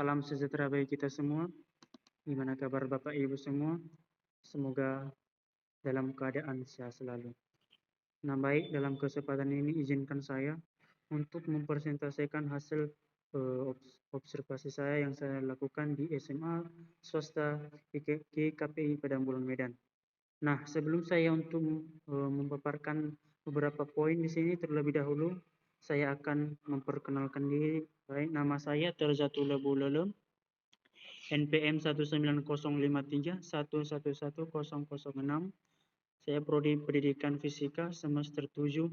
Salam sejahtera bagi kita semua. Gimana kabar Bapak Ibu semua? Semoga dalam keadaan sehat selalu. Nah, baik, dalam kesempatan ini izinkan saya untuk mempresentasikan hasil observasi saya yang saya lakukan di SMA swasta KPI Padang Bulan Medan. Nah, sebelum saya untuk memaparkan beberapa poin di sini, terlebih dahulu saya akan memperkenalkan diri. Baik, nama saya Terzatullah Bulelem, NPM 19053111006. Saya prodi Pendidikan Fisika semester 7.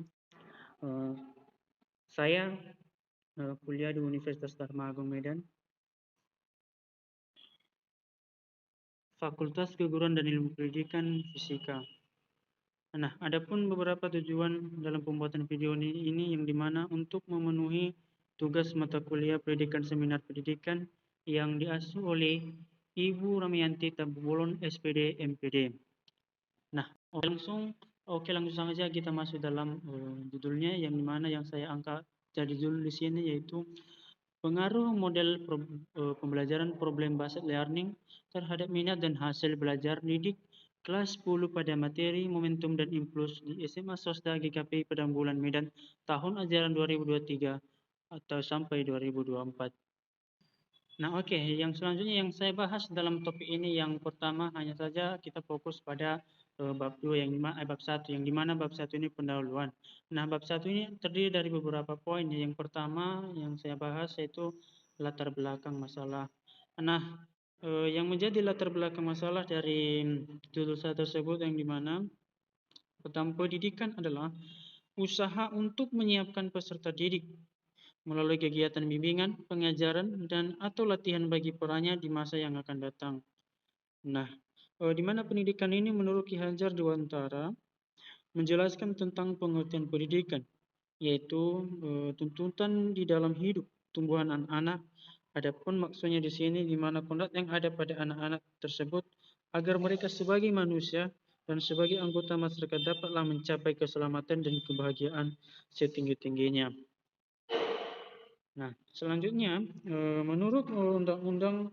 Saya kuliah di Universitas Dharma Agung Medan, Fakultas Keguruan dan Ilmu Pendidikan Fisika. Nah, adapun beberapa tujuan dalam pembuatan video ini yang dimana untuk memenuhi tugas mata kuliah pendidikan seminar pendidikan yang diasuh oleh Ibu Ramianti Tabubolon SPD MPD. Nah, langsung saja kita masuk dalam judulnya yang dimana yang saya angkat jadi judul di sini yaitu pengaruh model pembelajaran problem-based learning terhadap minat dan hasil belajar didik kelas 10 pada materi momentum dan impuls di SMA Swasta GKPI Padang Bulan Medan tahun ajaran 2023 atau sampai 2024. Nah, yang selanjutnya yang saya bahas dalam topik ini yang pertama hanya saja kita fokus pada bab 2 bab 1 yang dimana bab 1 ini pendahuluan. Nah, bab 1 ini terdiri dari beberapa poin. Yang pertama yang saya bahas yaitu latar belakang masalah. Nah, yang menjadi latar belakang masalah dari judul saya tersebut yang dimana pertama pendidikan adalah usaha untuk menyiapkan peserta didik melalui kegiatan bimbingan, pengajaran, dan atau latihan bagi perannya di masa yang akan datang. Nah, di mana pendidikan ini menurut Ki Hajar Dewantara menjelaskan tentang pengertian pendidikan, yaitu tuntutan di dalam hidup tumbuhan anak-anak. Adapun maksudnya di sini di mana kodrat yang ada pada anak-anak tersebut agar mereka sebagai manusia dan sebagai anggota masyarakat dapatlah mencapai keselamatan dan kebahagiaan setinggi-tingginya. Nah, selanjutnya menurut Undang-Undang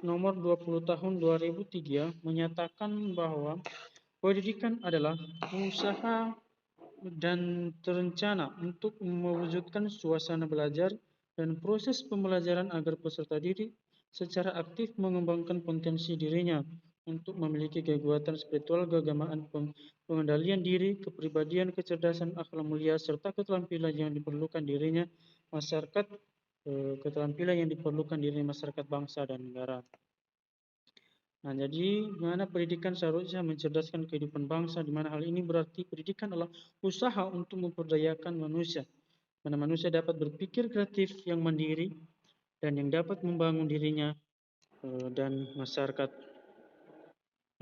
Nomor 20 Tahun 2003 menyatakan bahwa pendidikan adalah usaha dan terencana untuk mewujudkan suasana belajar dan proses pembelajaran agar peserta didik secara aktif mengembangkan potensi dirinya untuk memiliki kekuatan spiritual, keagamaan, pengendalian diri, kepribadian, kecerdasan, akhlak mulia, serta keterampilan yang diperlukan dirinya masyarakat, masyarakat bangsa dan negara. Nah, jadi mana pendidikan seharusnya mencerdaskan kehidupan bangsa, di mana hal ini berarti pendidikan adalah usaha untuk memperdayakan manusia, mana manusia dapat berpikir kreatif yang mandiri dan yang dapat membangun dirinya dan masyarakat.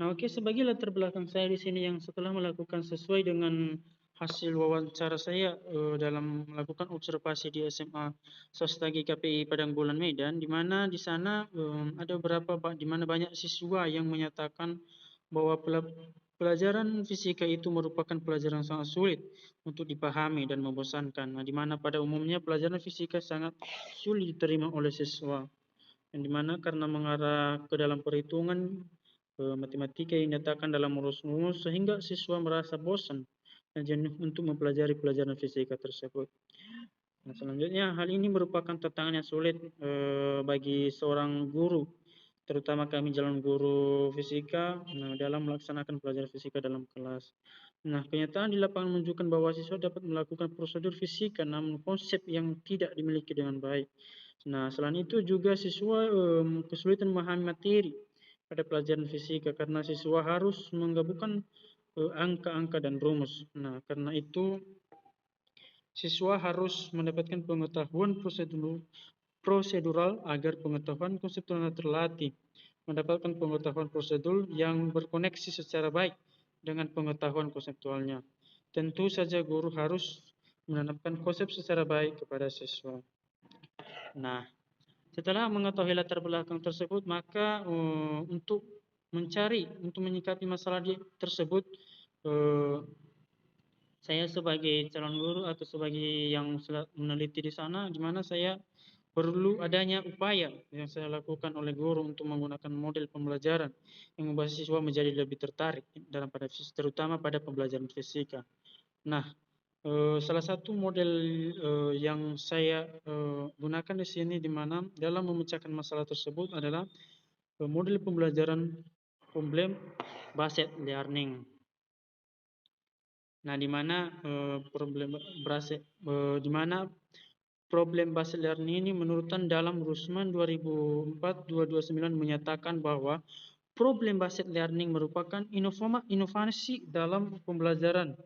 Nah, sebagai latar belakang saya di sini yang setelah melakukan sesuai dengan hasil wawancara saya dalam melakukan observasi di SMA Swasta GKPI Padang Bulan Medan, di mana di sana ada beberapa di mana banyak siswa yang menyatakan bahwa pelajaran fisika itu merupakan pelajaran sangat sulit untuk dipahami dan membosankan. Nah, di mana pada umumnya pelajaran fisika sangat sulit diterima oleh siswa, yang dimana karena mengarah ke dalam perhitungan matematika yang dinyatakan dalam rumus-rumus sehingga siswa merasa bosan dan jenuh untuk mempelajari pelajaran fisika tersebut. Nah, selanjutnya hal ini merupakan tantangan yang sulit bagi seorang guru, terutama kami calon guru fisika dalam melaksanakan pelajaran fisika dalam kelas. Nah, kenyataan di lapangan menunjukkan bahwa siswa dapat melakukan prosedur fisika namun konsep yang tidak dimiliki dengan baik. Nah, selain itu juga siswa kesulitan memahami materi pada pelajaran fisika karena siswa harus menggabungkan angka-angka dan rumus. Nah, karena itu siswa harus mendapatkan pengetahuan prosedural agar pengetahuan konseptual terlatih, mendapatkan pengetahuan prosedur yang berkoneksi secara baik dengan pengetahuan konseptualnya. Tentu saja guru harus menanamkan konsep secara baik kepada siswa. Nah, setelah mengetahui latar belakang tersebut, maka untuk menyikapi masalah tersebut, saya sebagai calon guru atau sebagai yang meneliti di sana, di mana saya perlu adanya upaya yang saya lakukan oleh guru untuk menggunakan model pembelajaran yang membuat siswa menjadi lebih tertarik terutama pada pembelajaran fisika. Nah, salah satu model yang saya gunakan di sini di mana dalam memecahkan masalah tersebut adalah model pembelajaran problem based learning. Nah, di mana problem based learning ini menurut dalam Rusman 2004-229 menyatakan bahwa problem based learning merupakan inovasi dalam pembelajaran.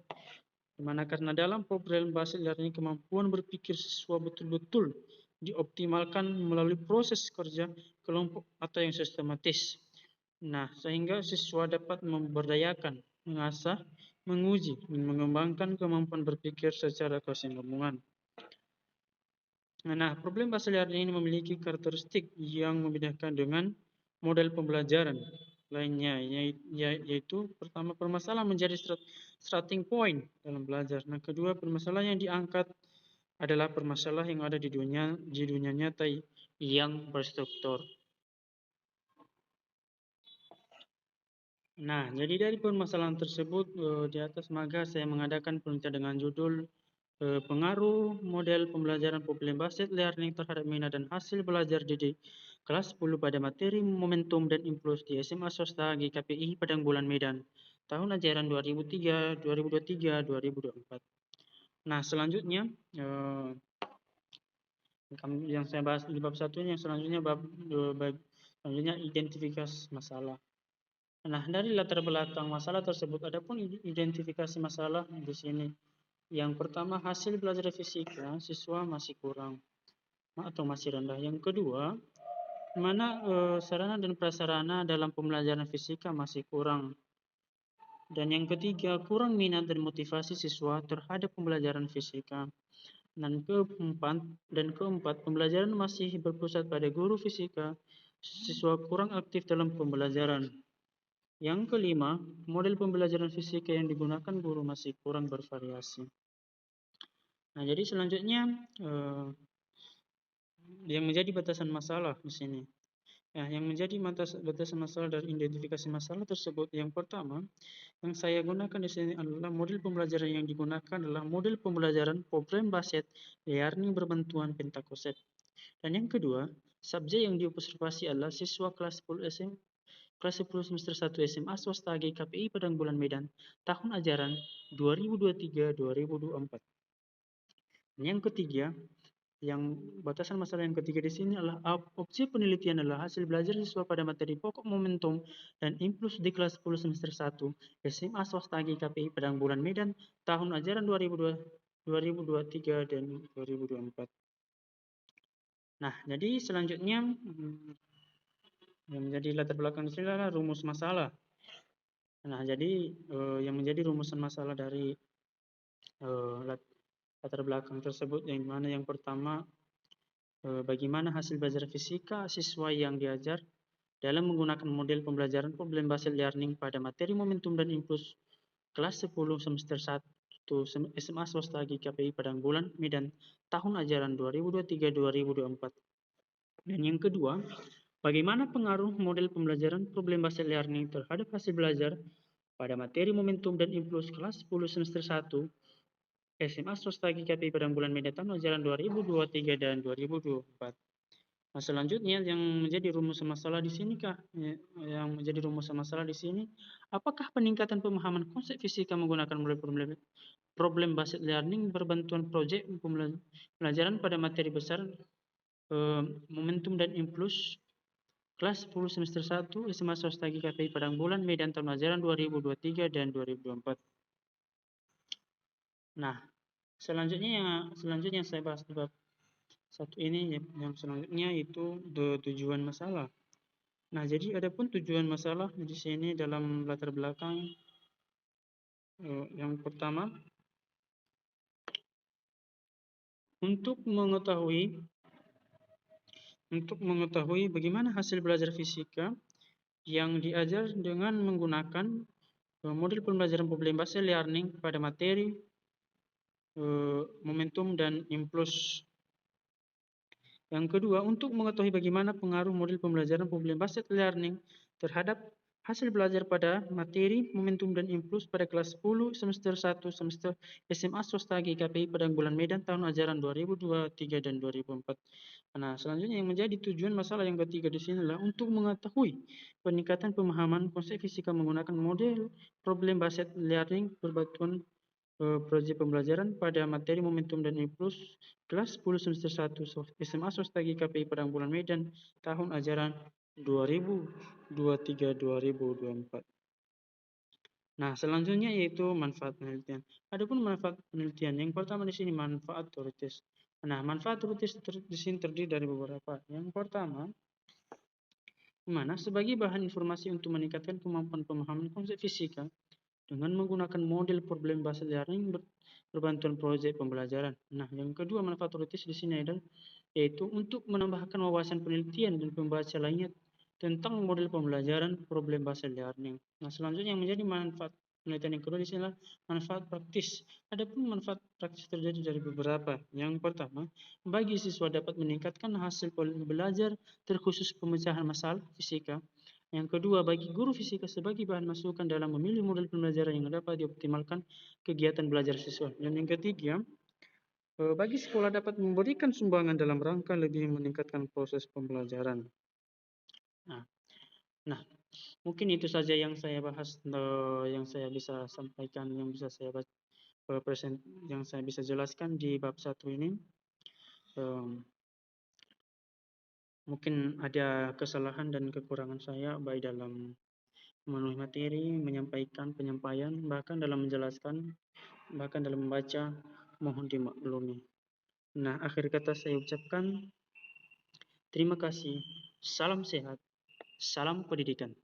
Di mana karena dalam problem based learning kemampuan berpikir siswa betul-betul dioptimalkan melalui proses kerja kelompok atau yang sistematis. Nah, sehingga siswa dapat memberdayakan, mengasah, menguji, dan mengembangkan kemampuan berpikir secara kesinambungan. Nah, problem based learning ini memiliki karakteristik yang membedakan dengan model pembelajaran lainnya, yaitu pertama, permasalahan menjadi starting point dalam belajar. Nah, kedua, permasalahan yang diangkat adalah permasalahan yang ada di dunia nyata yang berstruktur. Nah, jadi dari permasalahan tersebut di atas maka saya mengadakan penelitian dengan judul pengaruh model pembelajaran problem based learning terhadap minat dan hasil belajar didik kelas 10 pada materi momentum dan impuls di SMA swasta GKPI Padang Bulan Medan tahun ajaran 2003, 2023, 2024. Nah, selanjutnya yang saya bahas di bab 1 yang selanjutnya selanjutnya identifikasi masalah. Nah, dari latar belakang masalah tersebut ada pun identifikasi masalah di sini. Yang pertama, hasil belajar fisika siswa masih kurang atau masih rendah. Yang kedua, mana sarana dan prasarana dalam pembelajaran fisika masih kurang. Dan yang ketiga, kurang minat dan motivasi siswa terhadap pembelajaran fisika. Dan keempat, pembelajaran masih berpusat pada guru fisika, siswa kurang aktif dalam pembelajaran. Yang kelima, model pembelajaran fisika yang digunakan guru masih kurang bervariasi. Nah, jadi selanjutnya yang menjadi batasan masalah di sini. Ya, yang menjadi batasan masalah dari identifikasi masalah tersebut, yang pertama, yang saya gunakan di sini adalah model pembelajaran yang digunakan adalah model pembelajaran problem based learning berbantuan pentakonsep. Dan yang kedua, subjek yang diobservasi adalah siswa kelas 10 semester 1 SMA swasta GKPI Padang Bulan Medan tahun ajaran 2023-2024. Yang ketiga, yang batasan masalah yang ketiga di sini adalah objek penelitian adalah hasil belajar siswa pada materi pokok momentum dan impuls di kelas 10 semester 1 SMA swasta GKPI Padang Bulan Medan tahun ajaran 2023 dan 2024. Nah, jadi selanjutnya yang menjadi latar belakang di sini adalah rumus masalah. Nah, jadi yang menjadi rumusan masalah dari latar belakang tersebut yang mana yang pertama, bagaimana hasil belajar fisika siswa yang diajar dalam menggunakan model pembelajaran problem based learning pada materi momentum dan impuls kelas 10 semester 1 SMA swasta GKPI Padang Bulan Medan tahun ajaran 2023-2024. Dan yang kedua, bagaimana pengaruh model pembelajaran problem based learning terhadap hasil belajar pada materi momentum dan impuls kelas 10 semester 1 SMA swasta GKPI Padang Bulan Medan tahun ajaran 2023 dan 2024. Nah, selanjutnya yang menjadi rumus masalah di sini yang menjadi rumus masalah di sini, apakah peningkatan pemahaman konsep fisika menggunakan problem based learning berbantuan proyek pembelajaran pada materi besar momentum dan impuls kelas 10 semester 1 SMA swasta GKPI Padang Bulan Medan tahun ajaran 2023 dan 2024. Nah, selanjutnya yang saya bahas di bab satu ini yang selanjutnya itu tujuan masalah. Nah, jadi ada pun tujuan masalah di sini dalam latar belakang yang pertama, untuk mengetahui bagaimana hasil belajar fisika yang diajar dengan menggunakan model pembelajaran problem based learning pada materi momentum dan impuls Yang kedua, untuk mengetahui bagaimana pengaruh model pembelajaran problem-based learning terhadap hasil belajar pada materi, momentum, dan impuls pada kelas 10 semester 1 semester SMA swasta GKPI Padang Bulan Medan tahun ajaran 2023 dan 2004. Nah, selanjutnya yang menjadi tujuan masalah yang ketiga di sini adalah untuk mengetahui peningkatan pemahaman konsep fisika menggunakan model problem-based learning berbatuan proyek pembelajaran pada materi momentum dan impuls kelas 10 semester 1 SMA swasta GKPI Padang Bulan Medan tahun ajaran 2023-2024. Nah, selanjutnya yaitu manfaat penelitian. Adapun manfaat penelitian, yang pertama di sini manfaat teoritis. Nah, manfaat teoritis di sini terdiri dari beberapa. Yang pertama, mana sebagai bahan informasi untuk meningkatkan kemampuan pemahaman konsep fisika dengan menggunakan model problem based learning berbantuan proyek pembelajaran. Nah, yang kedua manfaat teoritis di sini adalah yaitu untuk menambahkan wawasan penelitian dan pembaca lainnya tentang model pembelajaran problem based learning. Nah, selanjutnya yang menjadi manfaat penelitian yang kedua di sini adalah manfaat praktis. Adapun manfaat praktis terjadi dari beberapa. Yang pertama, bagi siswa dapat meningkatkan hasil belajar terkhusus pemecahan masalah fisika. Yang kedua, bagi guru fisika sebagai bahan masukan dalam memilih model pembelajaran yang dapat dioptimalkan kegiatan belajar siswa. Dan yang ketiga, bagi sekolah dapat memberikan sumbangan dalam rangka lebih meningkatkan proses pembelajaran. Nah, nah, mungkin itu saja yang saya bahas, yang saya bisa sampaikan, yang bisa saya yang saya bisa jelaskan di bab 1 ini. Mungkin ada kesalahan dan kekurangan saya baik dalam memenuhi materi, menyampaikan penyampaian, bahkan dalam menjelaskan, bahkan dalam membaca, mohon dimaklumi. Nah, akhir kata saya ucapkan terima kasih, salam sehat, salam pendidikan.